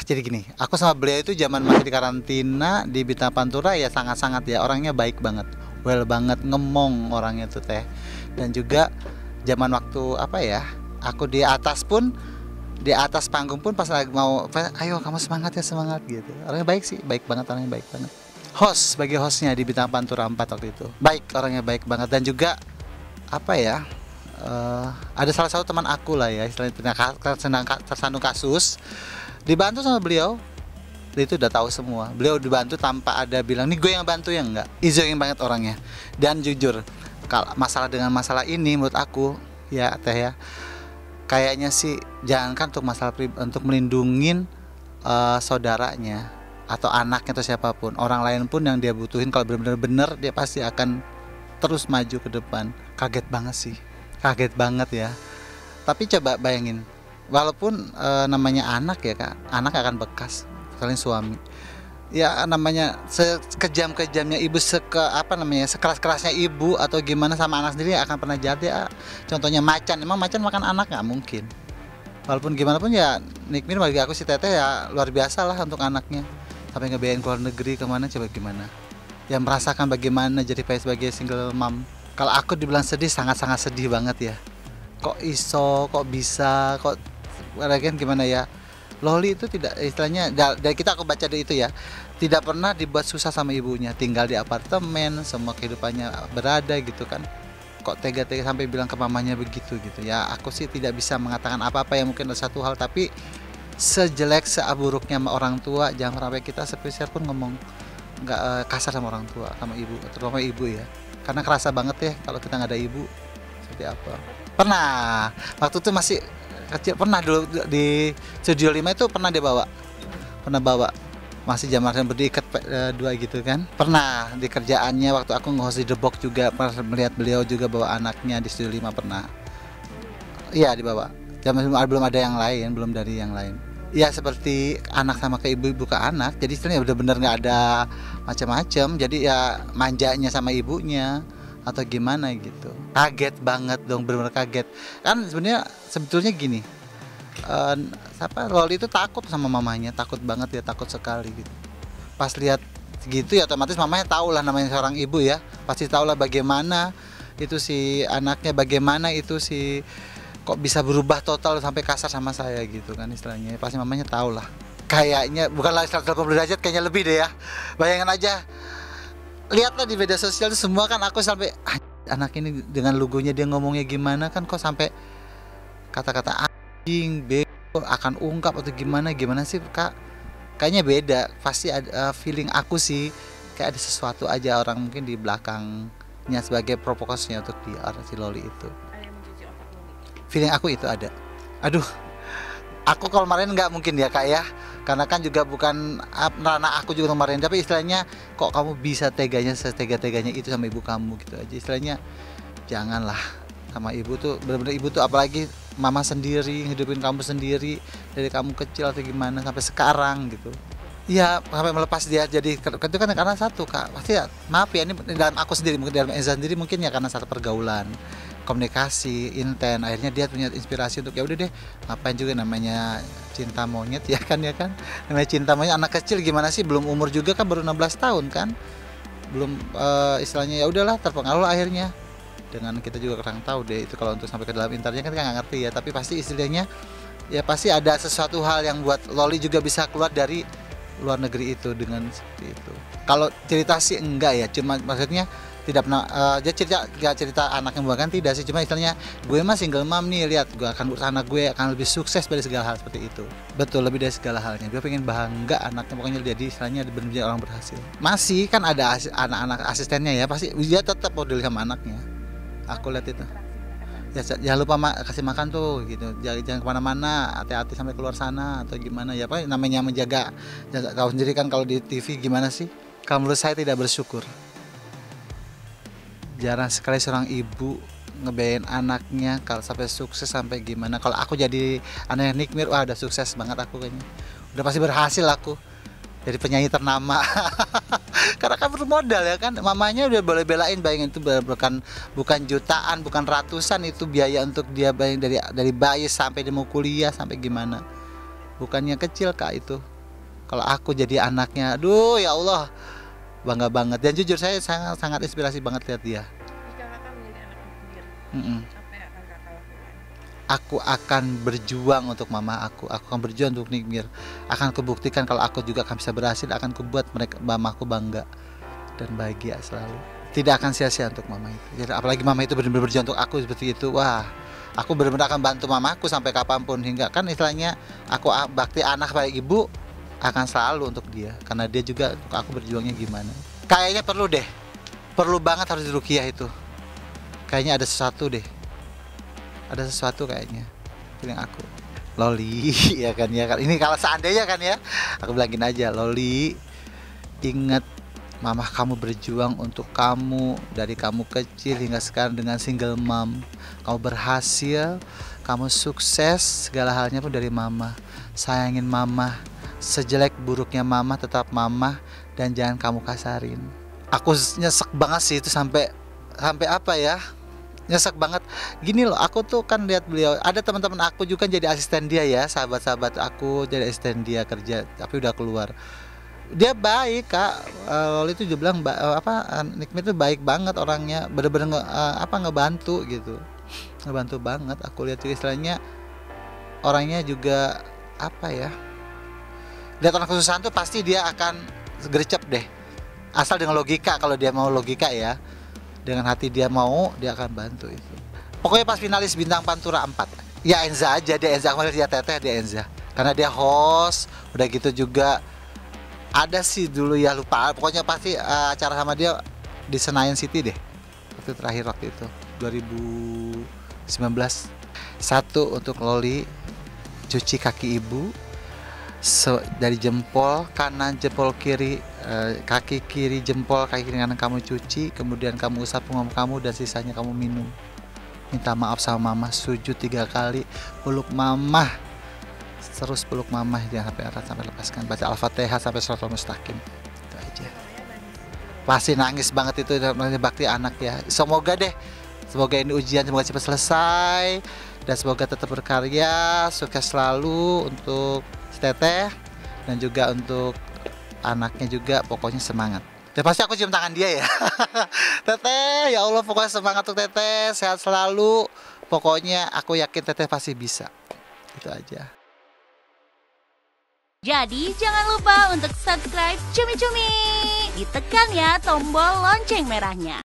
Jadi gini, aku sama beliau itu zaman masih di karantina di Bintang Pantura ya sangat-sangat ya orangnya baik banget, well banget, ngemong orangnya tuh teh. Dan juga zaman waktu apa ya, aku di atas pun di atas panggung pun pas lagi mau ayo kamu semangat ya semangat gitu. Orangnya baik sih, baik banget orangnya baik banget. Host sebagai hostnya di Bintang Pantura 4 waktu itu. Baik, orangnya baik banget dan juga apa ya? Ada salah satu teman aku lah ya, istilahnya tersandung kasus, dibantu sama beliau. Dia itu udah tahu semua. Beliau dibantu tanpa ada bilang nih gue yang bantu ya enggak. Easygoing banget orangnya. Dan jujur, kalau masalah dengan masalah ini menurut aku ya teh ya, kayaknya sih jangankan untuk masalah untuk melindungin saudaranya atau anaknya atau siapapun, orang lain pun yang dia butuhin kalau benar-benar dia pasti akan terus maju ke depan. Kaget banget sih, kaget banget ya. Tapi coba bayangin, walaupun namanya anak ya kak, anak akan bekas kalian suami ya, namanya sekejam-kejamnya ibu, apa namanya, sekeras-kerasnya ibu atau gimana sama anak sendiri akan pernah jadi ya. Contohnya macan, emang macan makan anak nggak mungkin. Walaupun gimana pun ya Nikmir bagi aku si Teteh ya luar biasa lah untuk anaknya, sampai ngebiayain keluar negeri kemana, coba gimana ya, merasakan bagaimana jadi sebagai single mom. Kalau aku dibilang sedih, sangat-sangat sedih banget ya. Kok iso, kok bisa, kok lagian gimana ya, Loli itu tidak, istilahnya dari kita aku baca dari itu ya, tidak pernah dibuat susah sama ibunya, tinggal di apartemen, semua kehidupannya berada gitu kan. Kok tega-tega sampai bilang ke mamanya begitu gitu ya. Aku sih tidak bisa mengatakan apa-apa ya, mungkin ada satu hal, tapi sejelek seaburuknya sama orang tua, jangan sampai kita spesial pun ngomong nggak kasar sama orang tua, sama ibu, terutama ibu ya, karena kerasa banget ya kalau kita nggak ada ibu seperti apa. Pernah waktu itu masih kecil, pernah dulu di Studio 5 itu pernah dia bawa masih zaman berikat dua gitu kan. Pernah di kerjaannya waktu aku nge-host di The Box juga pernah melihat beliau juga bawa anaknya di Studio 5, pernah. Iya dibawa. Zaman belum ada yang lain, belum dari yang lain. Ya seperti anak sama ke ibu-ibu ke anak. Jadi istilahnya benar-benar nggak ada macam-macam. Jadi ya manjanya sama ibunya atau gimana gitu. Kaget banget dong, benar-benar kaget. Kan sebetulnya gini, Loli itu takut sama mamanya, takut banget ya, takut sekali gitu. Pas lihat gitu ya otomatis mamanya tahu lah, namanya seorang ibu ya, pasti tahu lah bagaimana itu si anaknya, bagaimana itu si kok bisa berubah total sampai kasar sama saya gitu kan istilahnya. Pasti mamanya tahu lah. Kayaknya bukanlah 180 derajat, kayaknya lebih deh ya. Bayangin aja, lihatlah di media sosial itu semua kan, aku sampai anak ini dengan lugunya dia ngomongnya gimana kan, kok sampai kata-kata anjing, bego akan ungkap atau gimana sih kak. Kayaknya beda, pasti ada feeling aku sih kayak ada sesuatu aja orang mungkin di belakangnya sebagai provokasinya untuk di si Loli itu. Feeling aku itu ada. Aduh, aku kalau kemarin nggak mungkin ya kak ya, karena kan juga bukan ranah aku juga kemarin, tapi istilahnya kok kamu bisa teganya setega-teganya itu sama ibu kamu gitu aja, istilahnya janganlah sama ibu tuh, benar-benar ibu tuh, apalagi mama sendiri hidupin kamu sendiri dari kamu kecil atau gimana sampai sekarang gitu ya, sampai melepas dia jadi itu kan karena satu kak, pasti ya, maaf ya ini dalam aku sendiri, mungkin dalam Eza sendiri mungkin ya karena satu pergaulan komunikasi inten, akhirnya dia punya inspirasi untuk ya udah deh, ngapain juga, namanya cinta monyet ya kan, namanya cinta monyet, anak kecil gimana sih, belum umur juga kan, baru 16 tahun kan, belum istilahnya ya udahlah, terpengaruh akhirnya. Dengan kita juga kurang tahu deh itu kalau untuk sampai ke dalam intarnya kan kita nggak ngerti ya, tapi pasti istilahnya ya pasti ada sesuatu hal yang buat Loli juga bisa keluar dari luar negeri itu dengan seperti itu. Kalau cerita sih enggak ya, cuma maksudnya tidak pernah dia cerita anak yang bukan, tidak sih, cuma istilahnya gue mah single mom nih, lihat gue akan urus anak gue akan lebih sukses dari segala hal seperti itu. Betul, lebih dari segala halnya dia pengen bangga anaknya, pokoknya jadi istilahnya benar-benar orang berhasil. Masih kan ada anak-anak asistennya ya, pasti dia tetap model sama anaknya. Aku lihat itu ya, jangan lupa kasih makan tuh gitu, jangan kemana-mana, hati-hati sampai keluar sana atau gimana ya, apa namanya menjaga tahu sendiri kan kalau di TV gimana sih. Kalau menurut saya tidak bersyukur, jarang sekali seorang ibu ngebayain anaknya kalau sampai sukses sampai gimana. Kalau aku jadi anaknya Nikmir, wah udah sukses banget aku kayaknya, udah pasti berhasil aku jadi penyanyi ternama. Karena kan bermodal ya kan, mamanya udah boleh belain, bayangin itu bukan jutaan, bukan ratusan itu biaya untuk dia, bayang dari bayi sampai dia mau kuliah sampai gimana. bukannya kecil Kak itu. Kalau aku jadi anaknya, aduh ya Allah, bangga banget. Dan jujur saya sangat sangat inspirasi banget lihat dia. Jika kakak menjadi anak ibu sendiri, Mm-mm. apa yang akan kakak lakukan? Aku akan berjuang untuk mama aku akan berjuang untuk Nikmir, akan kubuktikan kalau aku juga akan bisa berhasil, akan kubuat mereka mamaku bangga dan bahagia selalu. Tidak akan sia-sia untuk mama itu. Jadi, apalagi mama itu benar-benar berjuang untuk aku seperti itu. Wah, aku benar-benar akan bantu mamaku sampai kapanpun, hingga kan istilahnya aku bakti anak pada ibu akan selalu untuk dia, karena dia juga untuk aku berjuangnya gimana. Kayaknya perlu banget harus dirukiah itu. Kayaknya ada sesuatu kayaknya, feeling aku. Loli, ya kan. Ini kalau seandainya kan ya, aku bilangin aja, Loli, ingat mama kamu berjuang untuk kamu dari kamu kecil hingga sekarang dengan single mom. Kamu berhasil, kamu sukses, segala halnya pun dari mama. Sayangin mama, sejelek buruknya mama tetap mama, dan jangan kamu kasarin. Aku nyesek banget sih itu, sampai apa ya, nyesek banget. Gini loh, aku tuh kan lihat beliau, ada teman-teman aku juga jadi asisten dia ya, sahabat-sahabat aku jadi asisten dia kerja, tapi udah keluar. Dia baik Kak, Loli itu juga bilang Nikmi itu baik banget orangnya, bener-bener ngebantu gitu, ngebantu banget. Aku lihat juga istilahnya orangnya juga apa ya, lihat orang kesusahan tuh pasti dia akan gercep deh, asal dengan logika. Kalau dia mau logika ya, dengan hati dia mau, dia akan bantu itu. Pokoknya pas finalis Bintang Pantura 4 ya Enza aja, Enza kemarin dia Teteh, dia Enza karena dia host. Udah gitu juga ada sih dulu ya, lupa, pokoknya pasti acara sama dia di Senayan City deh waktu itu 2019. Satu untuk Loli, cuci kaki ibu dari jempol kanan, jempol kiri, kaki kiri jempol, kaki kiri kanan kamu cuci, kemudian kamu usap punggung kamu dan sisanya kamu minum. Minta maaf sama mama, sujud 3 kali, peluk mama, terus peluk mama, jangan sampai erat, sampai lepaskan, baca Al-Fatihah sampai Shiratal Mustaqim. Itu aja. Pasti nangis banget itu, namanya bakti anak ya. Semoga ini ujian semoga cepat selesai, dan semoga tetap berkarya, sukses selalu untuk Teteh dan juga untuk anaknya juga. Pokoknya semangat. Dan pasti aku cium tangan dia ya. Teteh, ya Allah, pokoknya semangat untuk Teteh, sehat selalu. Pokoknya aku yakin Teteh pasti bisa. Itu aja. Jadi jangan lupa untuk subscribe Cumi Cumi. Ditekan ya tombol lonceng merahnya.